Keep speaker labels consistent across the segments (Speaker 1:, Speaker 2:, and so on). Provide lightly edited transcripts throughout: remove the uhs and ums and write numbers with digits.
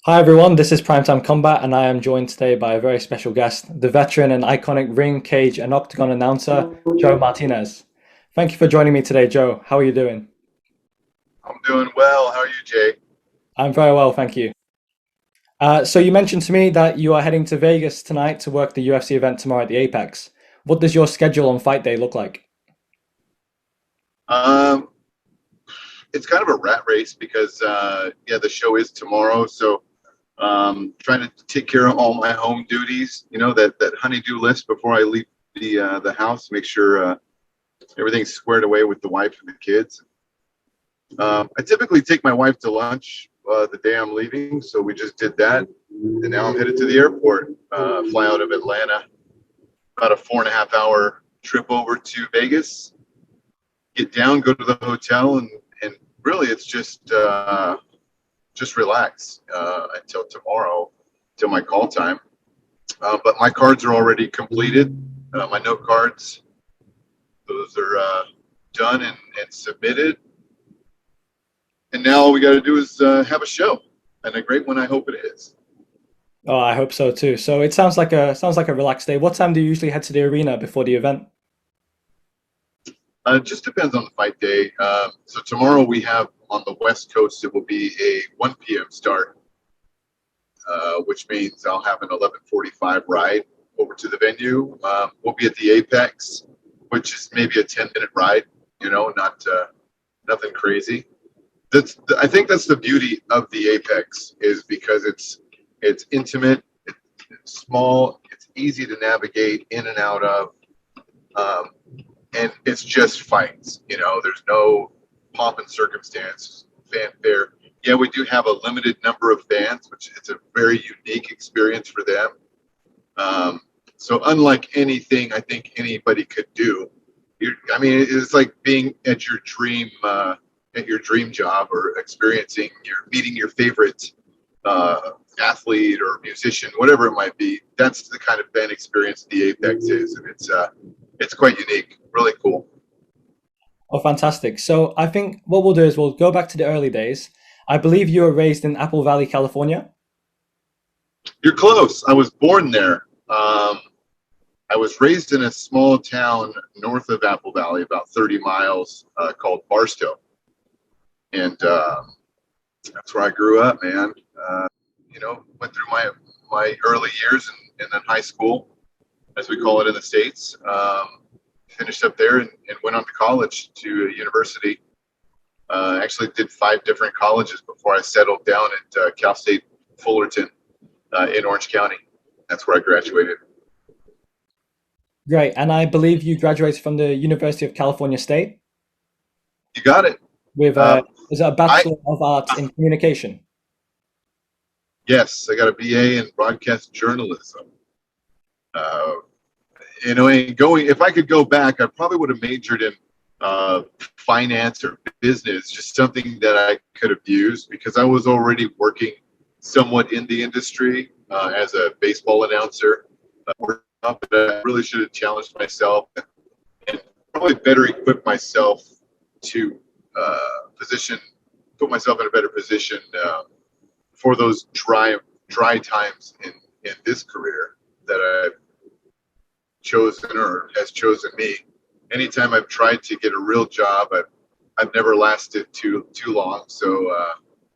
Speaker 1: Hi everyone, this is Primetime Combat, and I am joined today by a very special guest, the veteran and iconic ring, cage, and octagon announcer, Joe Martinez. Thank you for joining me today, Joe. How are you doing?
Speaker 2: I'm doing well. How are you, Jay?
Speaker 1: I'm very well, thank you. So you mentioned to me that you are heading to Vegas tonight to work the UFC event tomorrow at the Apex. What does your schedule on fight day look like?
Speaker 2: Um, it's kind of a rat race because yeah, the show is tomorrow. So trying to take care of all my home duties. You know that honeydew list before I leave the house. Make sure everything's squared away with the wife and the kids. I typically take my wife to lunch the day I'm leaving, so we just did that, and now I'm headed to the airport. Fly out of Atlanta, about a 4.5 hour trip over to Vegas. Get down, go to the hotel, and really it's just relax until tomorrow, till my call time. But my cards are already completed. My note cards, those are done and submitted. And now all we got to do is have a show, and a great one. I hope it is.
Speaker 1: Oh, I hope so too. So it sounds like a relaxed day. What time do you usually head to the arena before the event?
Speaker 2: It just depends on the fight day. So tomorrow we have on the West Coast, it will be a 1 p.m. start, which means I'll have an 11:45 ride over to the venue. We'll be at the Apex, which is maybe a 10-minute ride. Not nothing crazy. I think that's the beauty of the Apex is because it's intimate, it's small, it's easy to navigate in and out of. Um, and it's just fights. There's no pomp and circumstance, fanfare. Yeah, we do have a limited number of fans, which it's a very unique experience for them. So unlike anything I think anybody could do, I mean, it's like being at your dream job, or experiencing your meeting your favorite athlete or musician, whatever it might be. That's the kind of fan experience the Apex is, and it's quite unique, really cool.
Speaker 1: Oh, fantastic. So I think what we'll do is we'll go back to the early days. I believe you were raised in Apple Valley, California.
Speaker 2: You're close. I was born there. I was raised in a small town north of Apple Valley, about 30 miles, called Barstow, and that's where I grew up, man. Went through my early years and then high school, as we call it in the States. Finished up there and went on to college, to a university. Actually did 5 different colleges before I settled down at Cal State Fullerton in Orange County. That's where I graduated.
Speaker 1: Great. And I believe you graduated from the University of California State
Speaker 2: You got it.
Speaker 1: with
Speaker 2: Um,
Speaker 1: is it a
Speaker 2: I
Speaker 1: Bachelor of Arts in Communication?
Speaker 2: Yes, I got a BA in broadcast journalism. Uh, and going, if I could go back, I probably would have majored in uh, finance or business, just something that I could have used because I was already working somewhat in the industry as a baseball announcer. But I really should have challenged myself and probably better equip myself to position, put myself in a better position for those dry times in this career that I've chosen or has chosen me. Anytime I've tried to get a real job, I've never lasted too long. So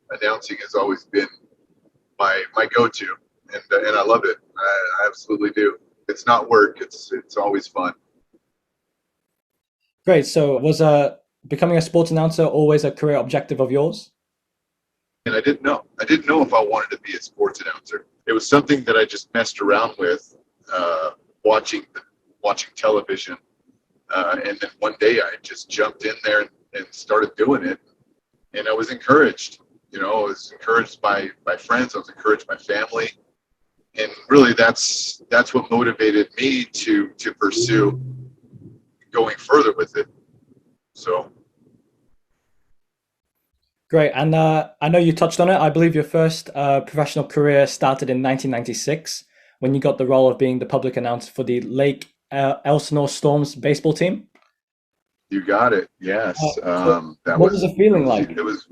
Speaker 2: announcing has always been my go-to, and I love it. I absolutely do. It's not work. It's always fun.
Speaker 1: Great. So was becoming a sports announcer always a career objective of yours?
Speaker 2: And I didn't know. I didn't know if I wanted to be a sports announcer. It was something that I just messed around with, uh, watching watching television. And then one day I just jumped in there and started doing it. And I was encouraged. I was encouraged by friends. I was encouraged by family. And really, that's what motivated me to pursue going further with it. So
Speaker 1: Great. And I know you touched on it. I believe your first professional career started in 1996 when you got the role of being the public announcer for the Lake Elsinore Storms baseball team.
Speaker 2: you got it. Yes.
Speaker 1: So
Speaker 2: That
Speaker 1: what was
Speaker 2: was
Speaker 1: it
Speaker 2: it
Speaker 1: feeling
Speaker 2: was
Speaker 1: like?
Speaker 2: it was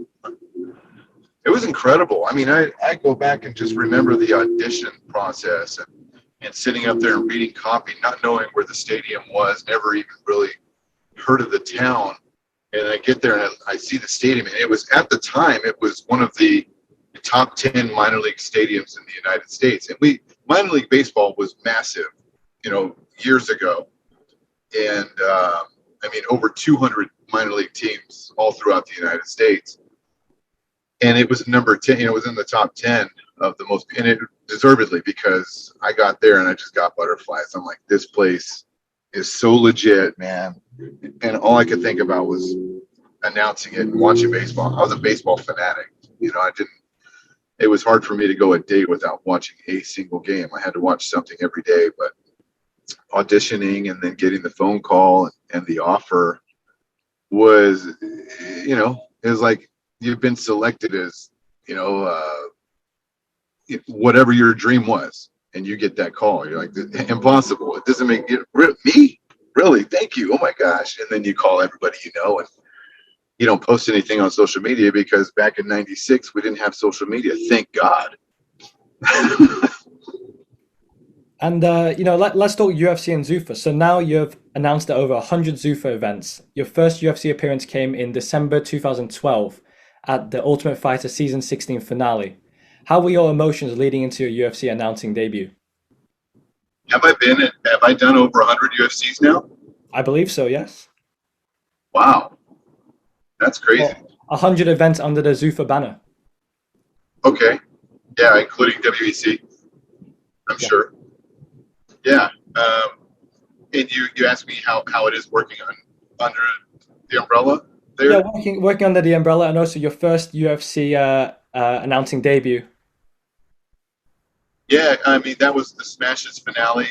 Speaker 2: it was incredible. I mean, I go back and just remember the audition process and sitting up there and reading copy, not knowing where the stadium was, never even really heard of the town. And I get there and I see the stadium, and it was, at the time, it was one of the top 10 minor league stadiums in the United States. And minor league baseball was massive, years ago. And I mean, over 200 minor league teams all throughout the United States. And it was number 10, it was in the top 10 of the most, and it deservedly, because I got there and I just got butterflies. I'm like, this place is so legit, man. And all I could think about was announcing it and watching baseball. I was a baseball fanatic. It was hard for me to go a day without watching a single game. I had to watch something every day, but auditioning and then getting the phone call and the offer was, it was like you've been selected as, whatever your dream was, and you get that call. You're like, impossible. It doesn't make it. Me? Really? Thank you. Oh my gosh. And then you call everybody, and you don't post anything on social media, because back in '96, we didn't have social media. Thank God.
Speaker 1: And let's talk UFC and Zuffa. So now you've announced that over 100 Zuffa events. Your first UFC appearance came in December 2012 at the Ultimate Fighter Season 16 finale. How were your emotions leading into your UFC announcing debut?
Speaker 2: Have I done over 100 UFCs now?
Speaker 1: I believe so, yes.
Speaker 2: Wow. That's crazy.
Speaker 1: Well, 100 events under the Zuffa banner.
Speaker 2: Okay. Yeah, including WEC, I'm sure. Yeah. And you asked me how it is working under the umbrella there?
Speaker 1: Yeah, working under the umbrella, and also your first UFC announcing debut.
Speaker 2: Yeah, I mean, that was the Smashes finale.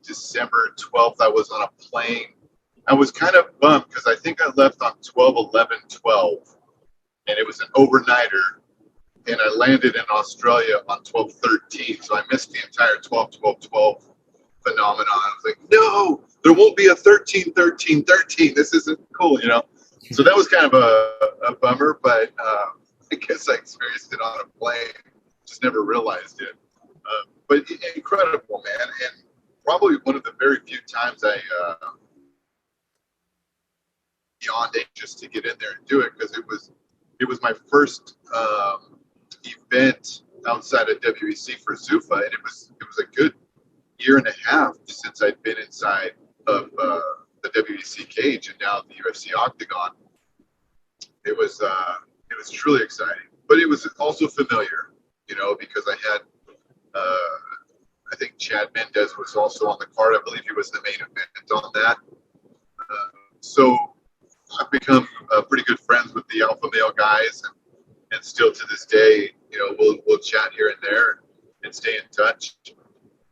Speaker 2: December 12th, I was on a plane. I was kind of bummed because I think I left on 12/11/12, and it was an overnighter, and I landed in Australia on 12/13, so I missed the entire 12/12/12 phenomenon. I was like, no, there won't be a 13/13/13. This isn't cool, So that was kind of a bummer, but I guess I experienced it on a plane, just never realized it. But incredible, man, and probably one of the very few times I beyond anxious to get in there and do it, because it was my first event outside of WEC for Zuffa, and it was a good year and a half since I'd been inside of the WEC cage and now the UFC octagon. It was truly exciting, but it was also familiar, because I had I think Chad Mendez was also on the card. I believe he was the main event on that. So I've become pretty good friends with the alpha male guys, and still to this day, we'll chat here and there and stay in touch.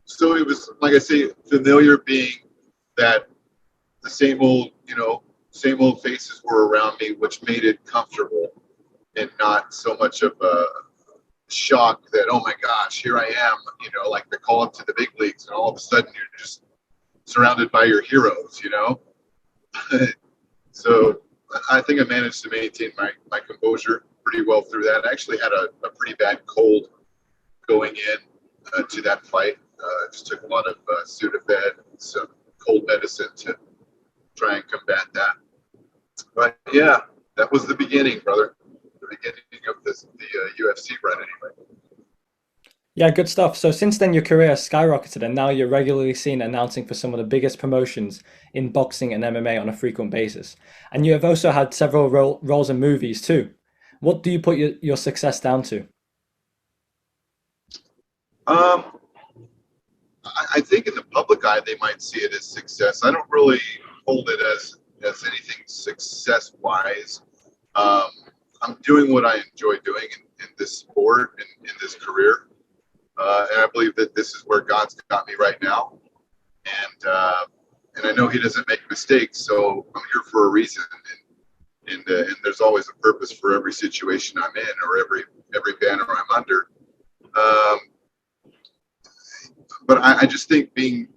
Speaker 2: So it was, like I say, familiar, being that the same old faces were around me, which made it comfortable and not so much of a shock that, oh my gosh, here I am, like the call up to the big leagues, and all of a sudden you're just surrounded by your heroes, So I think I managed to maintain my composure pretty well through that. I actually had a pretty bad cold going in to that fight. Just took a lot of Sudafed, some cold medicine to try and combat that. But yeah, that was the beginning, brother. The beginning of the UFC run, anyway.
Speaker 1: Yeah, good stuff. So since then, your career has skyrocketed, and now you're regularly seen announcing for some of the biggest promotions in boxing and MMA on a frequent basis. And you have also had several roles in movies too. What do you put your success down to?
Speaker 2: I think in the public eye, they might see it as success. I don't really hold it as anything success-wise. I'm doing what I enjoy doing in this sport and in this career. And I believe that this is where God's got me right now. And I know He doesn't make mistakes, so I'm here for a reason. And there's always a purpose for every situation I'm in, or every banner I'm under. But I just think being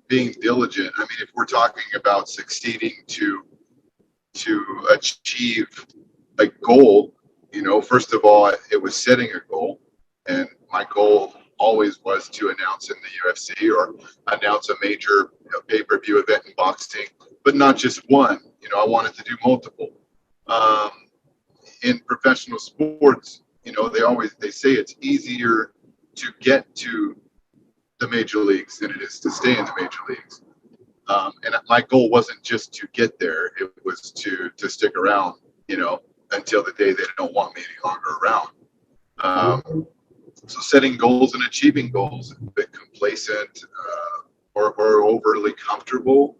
Speaker 2: diligent. I mean, if we're talking about succeeding to achieve a goal, first of all, it was setting a goal. And my goal always was to announce in the UFC or announce a major pay-per-view event in boxing, but not just one. I wanted to do multiple. Um, in professional sports, they say it's easier to get to the major leagues than it is to stay in the major leagues. And my goal wasn't just to get there; it was to stick around, until the day they don't want me any longer around. So setting goals and achieving goals, a bit complacent or overly comfortable,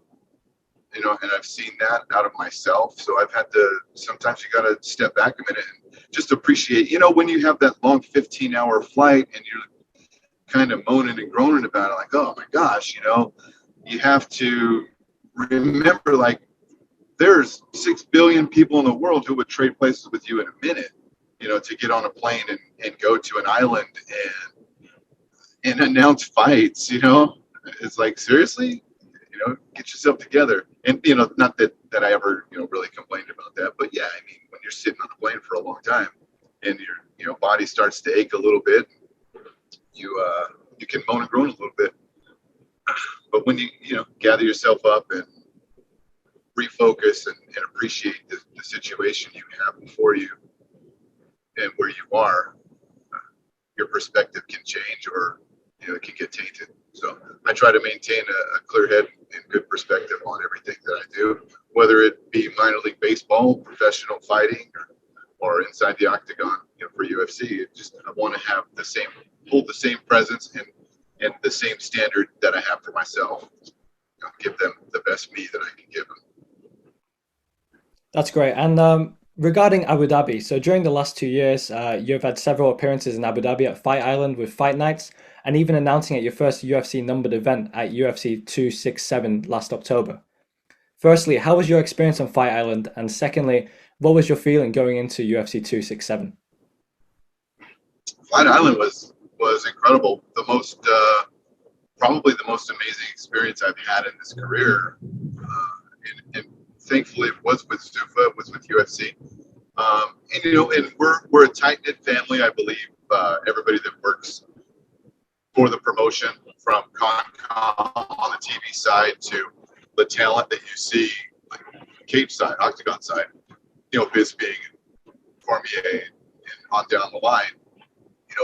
Speaker 2: and I've seen that out of myself. So I've had to, sometimes you got to step back a minute and just appreciate, when you have that long 15-hour flight and you're kind of moaning and groaning about it, like, oh my gosh, you have to remember, like, there's 6 billion people in the world who would trade places with you in a minute, to get on a plane and go to an island and announce fights, it's like, seriously, get yourself together. And, not that I ever, really complained about that, but yeah, I mean, when you're sitting on a plane for a long time and your body starts to ache a little bit, you can moan and groan a little bit. But when you gather yourself up and refocus and appreciate the situation you have before you and where you are, your perspective can change, or it can get tainted. So I try to maintain a clear head and good perspective on everything that I do, whether it be minor league baseball, professional fighting, or inside the octagon, for UFC. I want to hold the same presence and the same standard that I have for myself. Give them the best me that I can give them.
Speaker 1: That's great. And regarding Abu Dhabi, so during the last 2 years, you've had several appearances in Abu Dhabi at Fight Island with Fight Nights, and even announcing at your first UFC numbered event at UFC 267 last October. Firstly, how was your experience on Fight Island? And secondly, what was your feeling going into UFC 267?
Speaker 2: Fight Island was incredible. Probably the most amazing experience I've had in this career. And thankfully it was with Zuffa, it was with UFC. And we're a tight-knit family. I believe everybody that works for the promotion, from Concom on the TV side to the talent that you see, like cage side, octagon side, Bisping and Cormier and on down the line.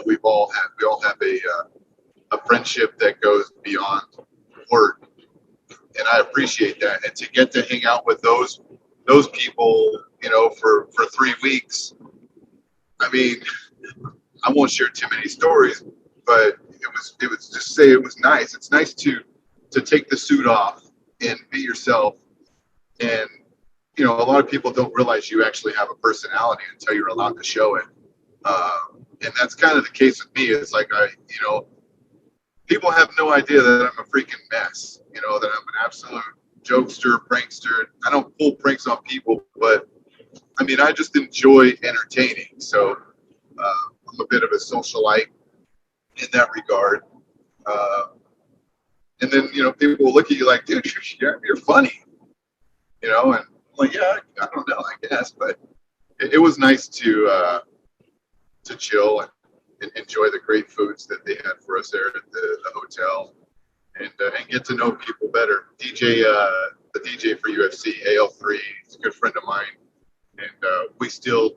Speaker 2: We all have a friendship that goes beyond work, and I appreciate that. And to get to hang out with those people, for 3 weeks. I mean, I won't share too many stories, but it was just say it was nice. It's nice to take the suit off and be yourself. And a lot of people don't realize you actually have a personality until you're allowed to show it. And that's kind of the case with me. It's like people have no idea that I'm a freaking mess. That I'm an absolute jokester, prankster. I don't pull pranks on people, but I mean, I just enjoy entertaining. So I'm a bit of a socialite in that regard. And then, people will look at you like, dude, you're funny, and I'm like, yeah, I don't know, I guess, but it was nice to chill and enjoy the great foods that they had for us there at the hotel, and get to know people better. The DJ for UFC, AL3, he's a good friend of mine, and we still,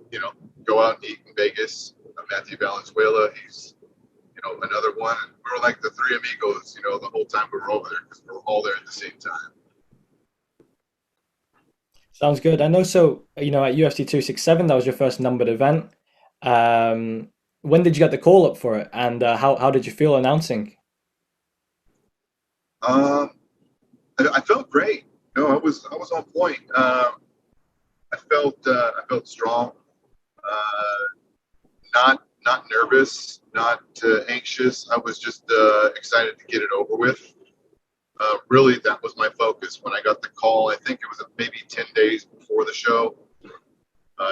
Speaker 2: go out and eat in Vegas. Matthew Valenzuela, he's another one. And we were like the three amigos, the whole time we were over there, because we were all there at the same time.
Speaker 1: Sounds good. And also, at UFC 267, that was your first numbered event. When did you get the call up for it, and how did you feel announcing?
Speaker 2: I felt great. No, I was on point. I felt strong. Not nervous, not anxious. I was just excited to get it over with. Really, that was my focus when I got the call. I think it was maybe 10 days before the show.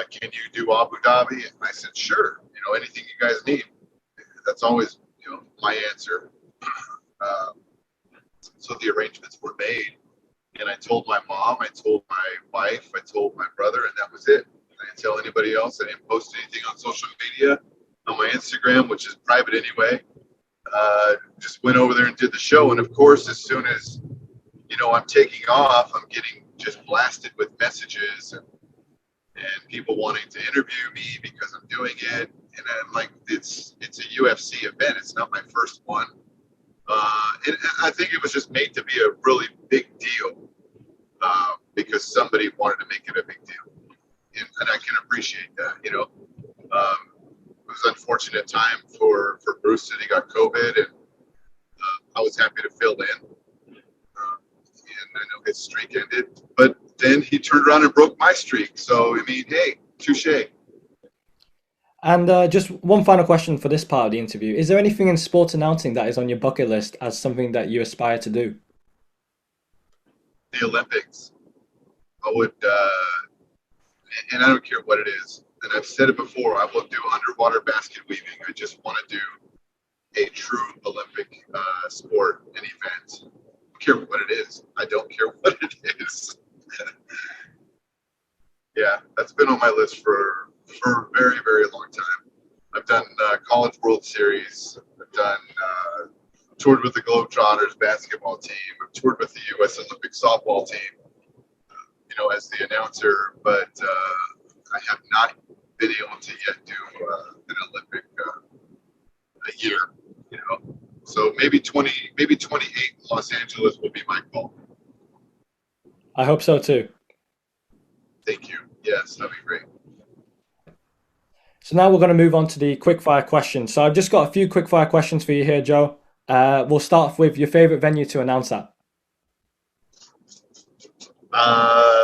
Speaker 2: Can you do Abu Dhabi? And I said, sure. Anything you guys need. That's always, my answer. So the arrangements were made, and I told my mom, I told my wife, I told my brother, and that was it. to tell anybody else. I didn't post anything on social media, on my Instagram, which is private anyway. Just went over there and did the show. And of course, as soon as, I'm taking off, I'm getting just blasted with messages and people wanting to interview me because I'm doing it. And I'm like, it's a UFC event. It's not my first one. And I think it was just made to be a really big deal because somebody wanted to make it a big deal. And I can appreciate that, It was an unfortunate time for Bruce that he got COVID, and I was happy to fill in. And I know his streak ended, but then he turned around and broke my streak. So, hey, touche.
Speaker 1: And just one final question for this part of the interview. Is there anything in sports announcing that is on your bucket list as something that you aspire to do?
Speaker 2: The Olympics. I would, and I don't care what it is. And I've said it before, I will do underwater basket weaving. I just want to do a true Olympic sport and event. I don't care what it is. I don't care what it is. Yeah, that's been on my list for a very, very long time. I've done College World Series. I've done toured with the Globetrotters basketball team. I've toured with the U.S. Olympic softball team, as the announcer. But I have not been able to yet do an Olympic a year, So maybe 28 Los Angeles will be my goal.
Speaker 1: I hope so too.
Speaker 2: Thank you. Yes, that'd be great.
Speaker 1: So now we're going to move on to the quickfire questions. So I've just got a few quickfire questions for you here, Joe. We'll start with your favorite venue to announce at.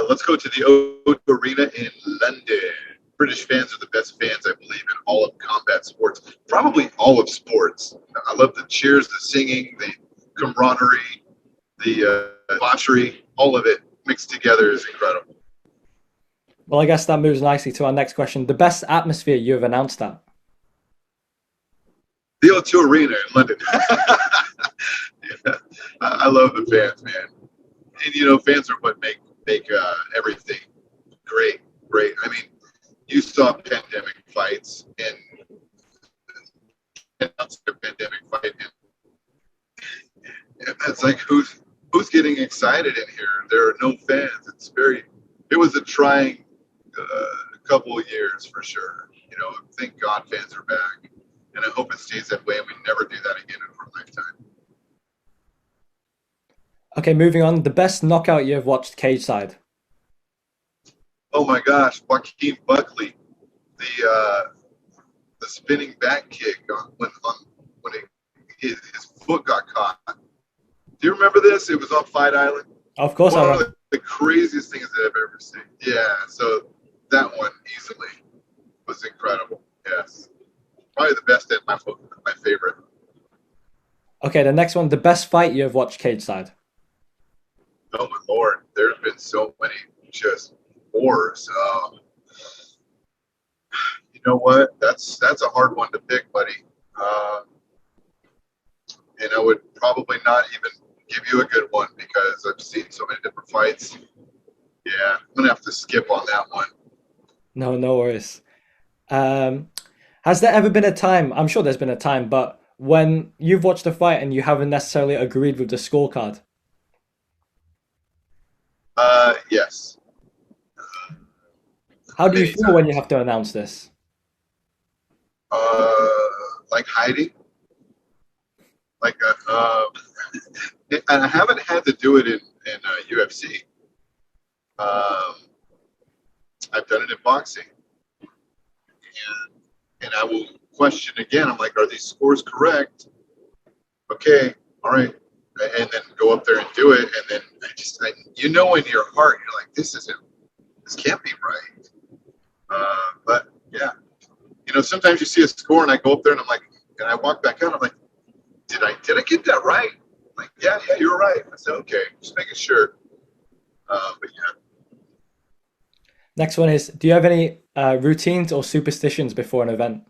Speaker 2: Let's go to the O2 Arena in London. British fans are the best fans, I believe, in all of combat sports. Probably all of sports. I love the cheers, the singing, the camaraderie, the debauchery. All of it mixed together is incredible.
Speaker 1: Well, I guess that moves nicely to our next question. The best atmosphere you have announced at?
Speaker 2: The O2 Arena in London. Yeah, I love the fans, man. And, fans are what make everything great. You saw pandemic fights and announced a pandemic fight, and it's like who's getting excited in here? There are no fans. It was a trying couple of years for sure. Thank God fans are back, and I hope it stays that way and we never do that again in our lifetime.
Speaker 1: Okay, moving on. The best knockout you have watched cage side?
Speaker 2: Oh my gosh, Joaquin Buckley, the spinning back kick when his foot got caught. Do you remember this? It was on Fight Island.
Speaker 1: Of course, I remember.
Speaker 2: One of the craziest things that I've ever seen. Yeah, so that one easily was incredible. Yes, probably the best and my favorite.
Speaker 1: Okay, the next one. The best fight you have watched cage side?
Speaker 2: Oh my Lord, there have been so many just wars. You know what? That's a hard one to pick, buddy. And I would probably not even give you a good one because I've seen so many different fights. Yeah, I'm gonna have to skip on that one.
Speaker 1: No worries. Has there ever been a time, I'm sure there's been a time, but when you've watched a fight and you haven't necessarily agreed with the scorecard?
Speaker 2: Yes.
Speaker 1: How do you
Speaker 2: Many
Speaker 1: feel when you
Speaker 2: times.
Speaker 1: have to announce this?
Speaker 2: Like hiding. Like, and I haven't had to do it in UFC. I've done it in boxing, and I will question again. I'm like, are these scores correct? Okay, all right, and then go up there and do it, and then in your heart, you're like, this can't be right. But yeah, sometimes you see a score, and I go up there, and I'm like, and I walk back out, I'm like, did I get that right? I'm like, yeah, you were right. I said, okay, just making sure. But yeah.
Speaker 1: Next one is, do you have any routines or superstitions before an event?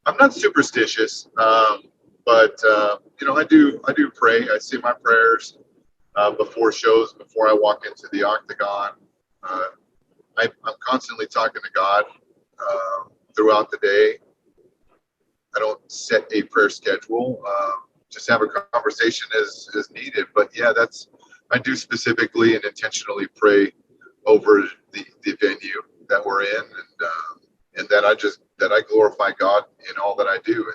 Speaker 2: I'm not superstitious, but I do pray. I say my prayers before shows, before I walk into the octagon. I'm constantly talking to God throughout the day. I don't set a prayer schedule. Just have a conversation as needed. But yeah, I do specifically and intentionally pray over the venue that we're in, and that I glorify God in all that I do,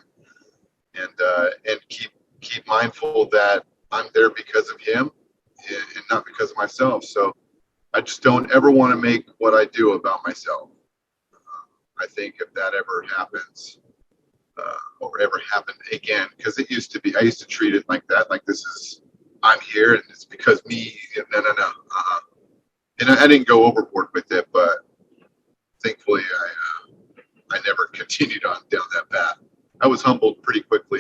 Speaker 2: and keep mindful that I'm there because of Him and not because of myself. So I just don't ever want to make what I do about myself. I think if that ever happens, or ever happened again, because I used to treat it like that, like I'm here and it's because me. No. And I didn't go overboard with it, but thankfully I never continued on down that path. I was humbled pretty quickly,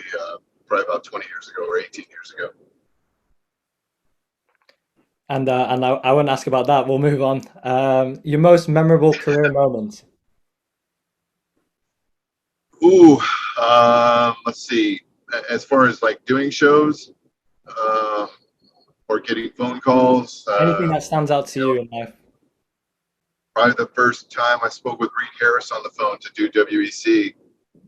Speaker 2: probably about 20 years ago or 18 years ago.
Speaker 1: And I won't ask about that. We'll move on. Your most memorable career moment.
Speaker 2: Ooh, let's see. As far as like doing shows, um, or getting phone calls,
Speaker 1: Anything that stands out to
Speaker 2: you know,
Speaker 1: you in life.
Speaker 2: probably the first time I spoke with Reed Harris on the phone to do WEC,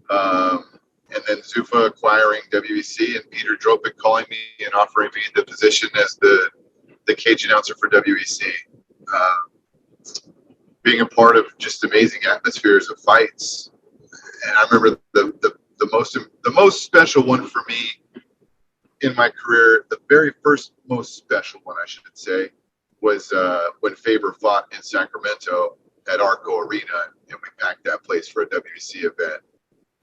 Speaker 2: and then Zuffa acquiring WEC, and Peter Dropic calling me and offering me the position as the cage announcer for WEC. Being a part of just amazing atmospheres of fights, and I remember the most special one for me in my career, the very first most special one, I should say, was when Faber fought in Sacramento at Arco Arena, and we packed that place for a WC event.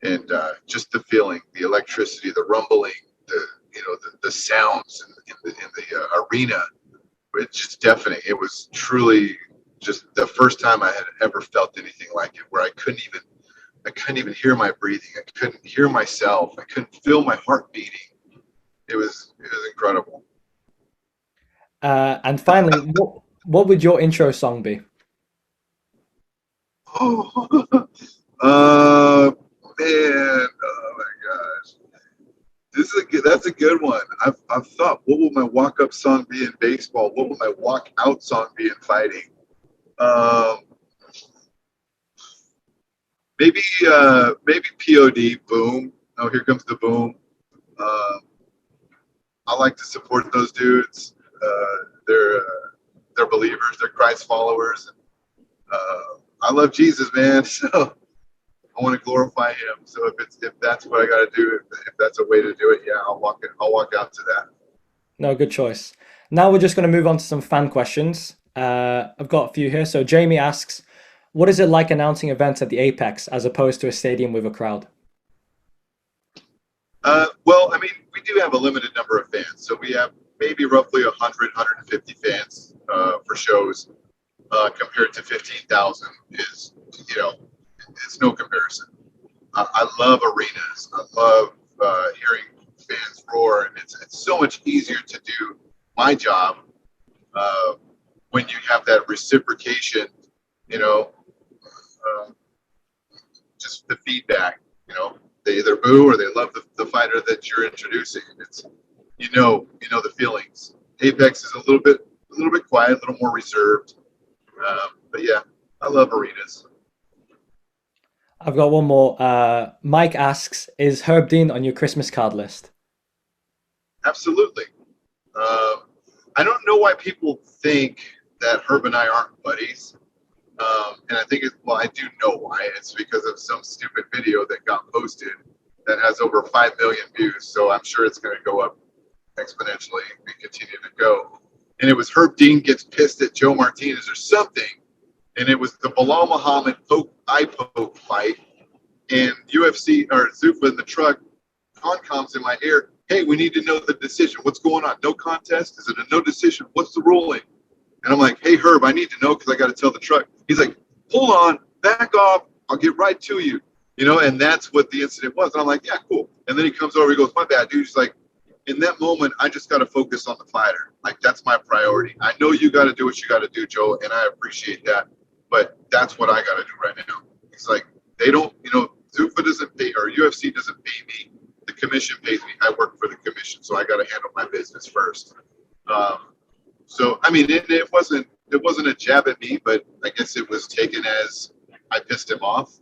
Speaker 2: And just the feeling, the electricity, the rumbling, the sounds in the arena, it's just deafening. It was truly just the first time I had ever felt anything like it, where I couldn't even hear my breathing. I couldn't hear myself. I couldn't feel my heart beating. It was incredible.
Speaker 1: And finally, what would your intro song be?
Speaker 2: Oh, man! Oh my gosh, that's a good one. I've thought, what will my walk up song be in baseball? What will my walk out song be in fighting? Um, maybe POD boom. Oh, here comes the boom. Um, I like to support those dudes. They're believers. They're Christ followers. I love Jesus, man. So I want to glorify Him. So if that's what I got to do, if that's a way to do it, yeah, I'll walk out to that.
Speaker 1: No, good choice. Now we're just going to move on to some fan questions. I've got a few here. So Jamie asks, what is it like announcing events at the Apex as opposed to a stadium with a crowd?
Speaker 2: Well, I mean, we do have a limited number of fans, so we have maybe roughly 100, 150 fans for shows, compared to 15,000 is, it's no comparison. I love arenas. I love hearing fans roar, and it's so much easier to do my job uh, when you have that reciprocation, you know, uh, just the feedback. They either boo or they love the fighter that you're introducing. It's the feelings. Apex is a little bit quiet, a little more reserved, but yeah, I love arenas.
Speaker 1: I've got one more. Mike asks, is Herb Dean on your Christmas card list?
Speaker 2: Absolutely. Um, I don't know why people think that Herb and I aren't buddies. And I think I do know why. It's because of some stupid video that got posted that has over 5 million views. So I'm sure it's going to go up exponentially and continue to go. And it was Herb Dean gets pissed at Joe Martinez or something. And it was the Bilal Muhammad eye poke fight. And UFC or Zuffa in the truck, Concom's in my ear. Hey, we need to know the decision. What's going on? No contest? Is it a no decision? What's the ruling? And I'm like, hey, Herb, I need to know because I got to tell the truck. He's like, hold on, back off. I'll get right to you. And that's what the incident was. And I'm like, yeah, cool. And then he comes over, he goes, my bad, dude. He's like, in that moment, I just got to focus on the fighter. Like, that's my priority. I know you got to do what you got to do, Joe, and I appreciate that. But that's what I got to do right now. He's like, they don't, Zuffa doesn't pay, or UFC doesn't pay me. The commission pays me. I work for the commission, so I got to handle my business first. So, I mean, it wasn't it wasn't a jab at me, but I guess it was taken as I pissed him off.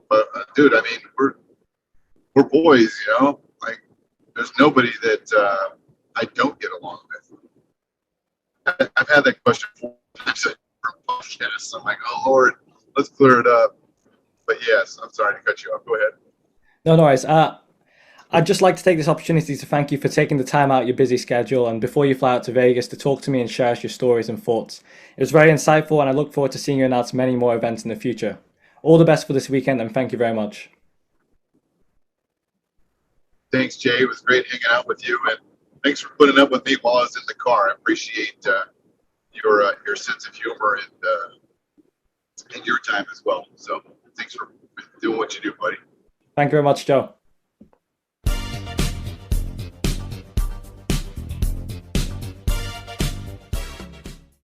Speaker 2: But dude, I mean, we're boys, you know. Like, there's nobody that I don't get along with. I've had that question 4 times from podcasts. I'm like, oh Lord, let's clear it up. But yes, I'm sorry to cut you off. Go ahead.
Speaker 1: No, no worries. I'd just like to take this opportunity to thank you for taking the time out of your busy schedule and before you fly out to Vegas to talk to me and share your stories and thoughts. It was very insightful, and I look forward to seeing you announce many more events in the future. All the best for this weekend, and thank you very much.
Speaker 2: Thanks, Jay. It was great hanging out with you, and thanks for putting up with me while I was in the car. I appreciate your sense of humor and your time as well. So thanks for doing what you do, buddy.
Speaker 1: Thank you very much, Joe.